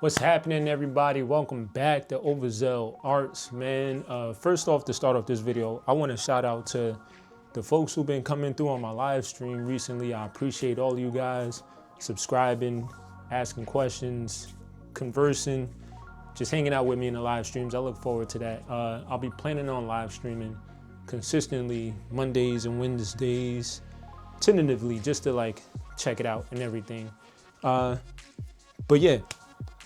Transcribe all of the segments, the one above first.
What's happening, everybody? Welcome back to Overzeal Arts, man. First off, to start off this video, I want to shout out to the folks who've been coming through on my live stream recently. I appreciate all of you guys subscribing, asking questions, conversing, just hanging out with me in the live streams. I look forward to that. I'll be planning on live streaming consistently Mondays and Wednesdays, tentatively, just to like check it out and everything. But yeah.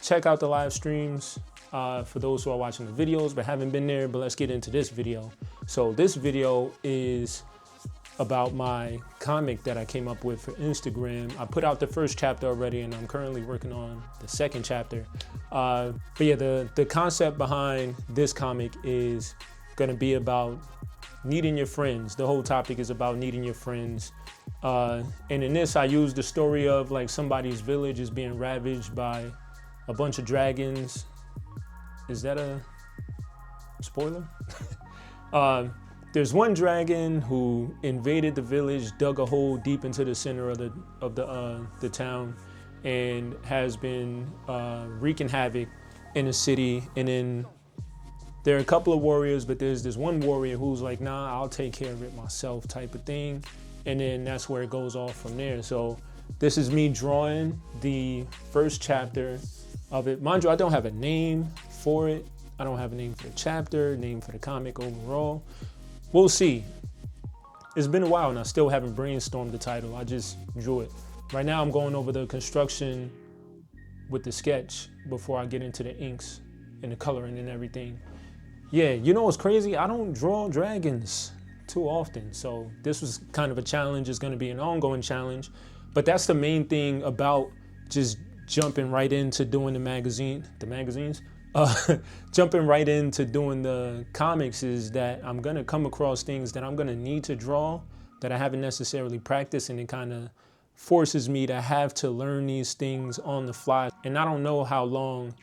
Check out the live streams for those who are watching the videos but haven't been there. But let's get into this video. So this video is about my comic that I came up with for Instagram. I put out the first chapter already and I'm currently working on the second chapter. But yeah, the concept behind this comic is gonna be about needing your friends. The whole topic is about needing your friends. And in this, I use the story of like somebody's village is being ravaged by a bunch of dragons. Is that a spoiler? There's one dragon who invaded the village, dug a hole deep into the center of the town, and has been wreaking havoc in the city. And then there are a couple of warriors, but there's this one warrior who's like, nah, I'll take care of it myself type of thing. And then that's where it goes off from there. So this is me drawing the first chapter of it. Mind you, I don't have a name for it. I don't have a name for the chapter, name for the comic overall. We'll see. It's been a while and I still haven't brainstormed the title. I just drew it. Right now I'm going over the construction with the sketch before I get into the inks and the coloring and everything. Yeah, you know what's crazy? I don't draw dragons too often. So this was kind of a challenge. It's gonna be an ongoing challenge. But that's the main thing about just jumping right into doing jumping right into doing the comics is that I'm gonna come across things that I'm gonna need to draw that I haven't necessarily practiced, and it kind of forces me to have to learn these things on the fly. And I don't know how long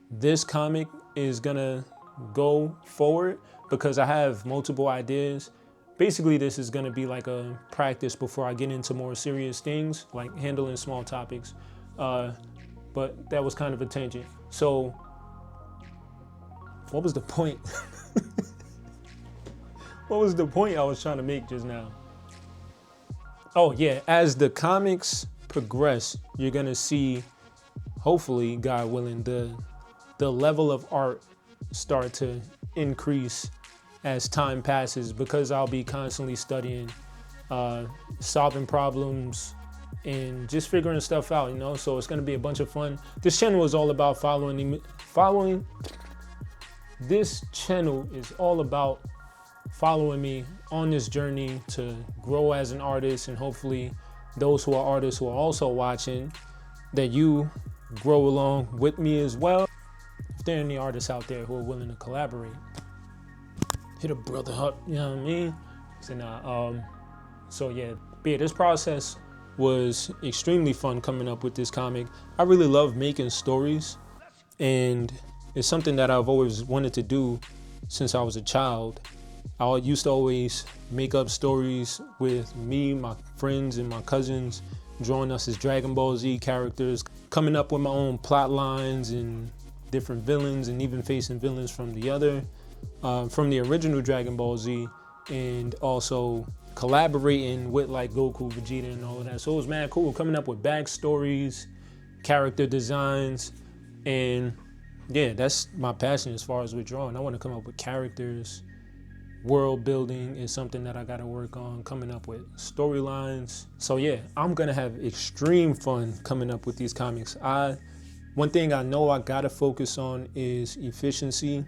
this comic is gonna go forward because I have multiple ideas. Basically, this is gonna be like a practice before I get into more serious things, like handling small topics. But that was kind of a tangent. So what was the point? What was the point I was trying to make just now? Oh yeah, as the comics progress, you're gonna see, hopefully, God willing, the level of art start to increase as time passes, because I'll be constantly studying, solving problems, and just figuring stuff out, you know? So it's gonna be a bunch of fun. This channel is all about This channel is all about following me on this journey to grow as an artist, and hopefully those who are artists who are also watching, that you grow along with me as well. If there are any artists out there who are willing to collaborate, hit a brother up, you know what I mean? So yeah, but yeah, this process was extremely fun coming up with this comic. I really love making stories, and it's something that I've always wanted to do since I was a child. I used to always make up stories with me, my friends, and my cousins, drawing us as Dragon Ball Z characters, coming up with my own plot lines and different villains, and even facing villains from the original Dragon Ball Z, and also collaborating with like Goku, Vegeta, and all of that. So it was mad cool coming up with backstories, character designs, and yeah, that's my passion as far as with drawing. I want to come up with characters. World building is something that I got to work on, coming up with storylines. So yeah, I'm gonna have extreme fun coming up with these comics. One thing I know I gotta focus on is efficiency,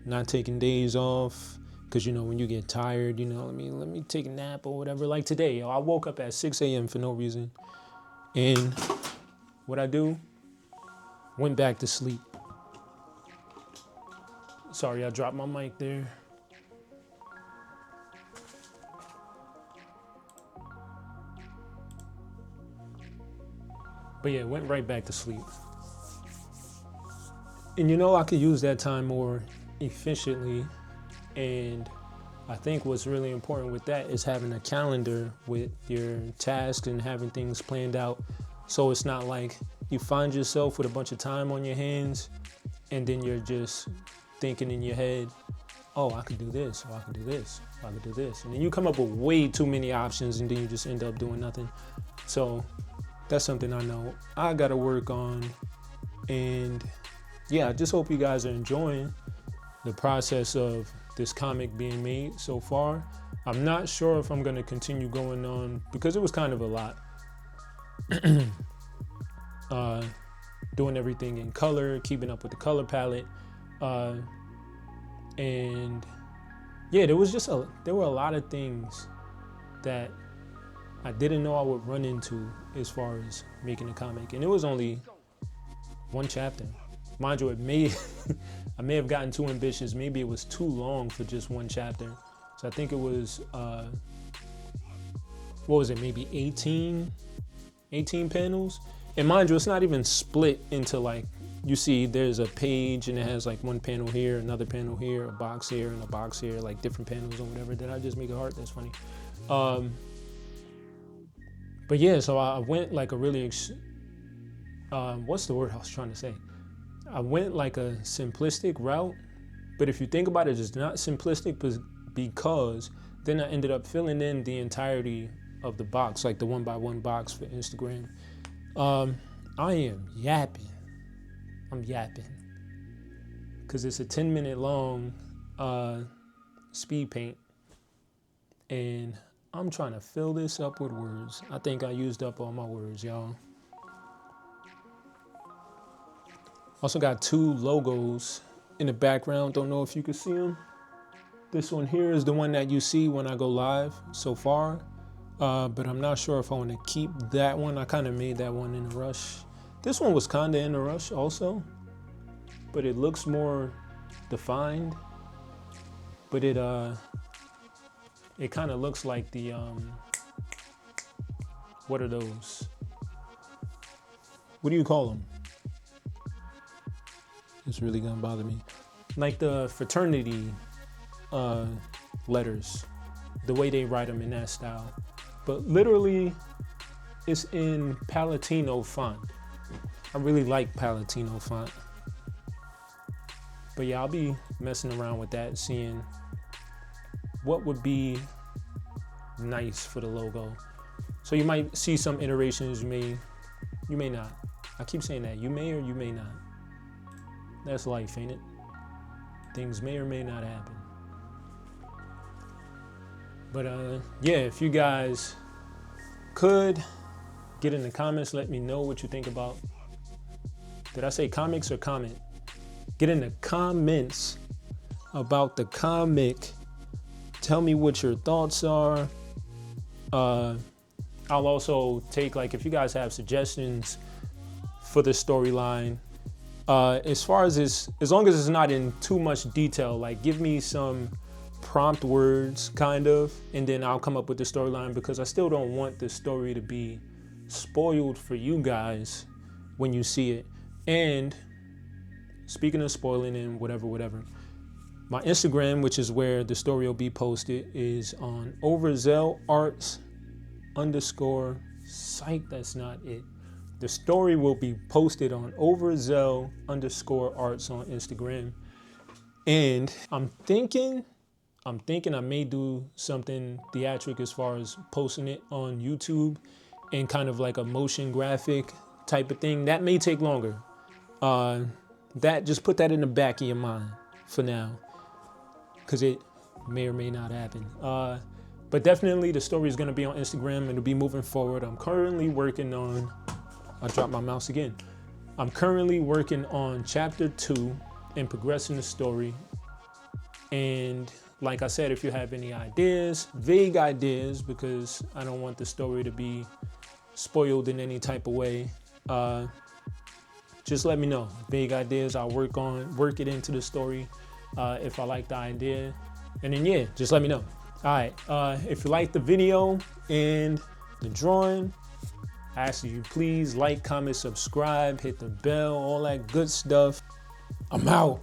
not taking days off. Because, you know, when you get tired, you know, let me take a nap or whatever. Like today, I woke up at 6 a.m. for no reason. And what I do? Went back to sleep. Sorry, I dropped my mic there. But yeah, went right back to sleep. And you know, I could use that time more efficiently. And I think what's really important with that is having a calendar with your tasks and having things planned out. So it's not like you find yourself with a bunch of time on your hands, and then you're just thinking in your head, oh, I could do this, or I could do this, or I could do this. And then you come up with way too many options, and then you just end up doing nothing. So that's something I know I gotta work on. And yeah, I just hope you guys are enjoying the process of this comic being made so far. I'm not sure if I'm gonna continue going on because it was kind of a lot. Doing everything in color, keeping up with the color palette. And yeah, there were a lot of things that I didn't know I would run into as far as making a comic. And it was only one chapter. Mind you, I may have gotten too ambitious. Maybe it was too long for just one chapter. So I think it was, what was it, maybe 18 panels? And mind you, it's not even split into like, you see there's a page and it has like one panel here, another panel here, a box here, and a box here, like different panels or whatever. Did I just make a heart? That's funny. But yeah, so I went like a really, what's the word I was trying to say? I went like a simplistic route, but if you think about it, it's not simplistic because then I ended up filling in the entirety of the box, like the 1x1 box for Instagram. I am yapping. I'm yapping because it's a 10-minute long speed paint, and I'm trying to fill this up with words. I think I used up all my words, y'all. Also got two logos in the background. Don't know if you can see them. This one here is the one that you see when I go live so far. But I'm not sure if I want to keep that one. I kind of made that one in a rush. This one was kind of in a rush also, but it looks more defined. But it kind of looks like the, what are those? What do you call them? It's really gonna bother me. Like the fraternity letters, the way they write them in that style. But literally, it's in Palatino font. I really like Palatino font. But yeah, I'll be messing around with that, seeing what would be nice for the logo. So you might see some iterations, you may not. I keep saying that, you may or you may not. That's life, ain't it? Things may or may not happen. But yeah, if you guys could get in the comments, let me know what you think about. Did I say comics or comment? Get in the comments about the comic. Tell me what your thoughts are. I'll also take, like, if you guys have suggestions for the storyline, as far as this, as long as it's not in too much detail, like give me some prompt words kind of, and then I'll come up with the storyline, because I still don't want the story to be spoiled for you guys when you see it. And speaking of spoiling and whatever, my Instagram, which is where the story will be posted, is on overzeallarts_. Psych, that's not it. The story will be posted on overzeal_arts on Instagram. And I'm thinking I may do something theatric as far as posting it on YouTube and kind of like a motion graphic type of thing. That may take longer. Just put that in the back of your mind for now, because it may or may not happen. But definitely the story is going to be on Instagram and it'll be moving forward. I'm currently working on, I dropped my mouse again. I'm currently working on chapter 2 and progressing the story. And like I said, if you have any ideas, vague ideas, because I don't want the story to be spoiled in any type of way, just let me know. Vague ideas, I'll work it into the story if I like the idea. And then yeah, just let me know. All right, if you like the video and the drawing, I ask you please like, comment, subscribe, hit the bell, all that good stuff. I'm out.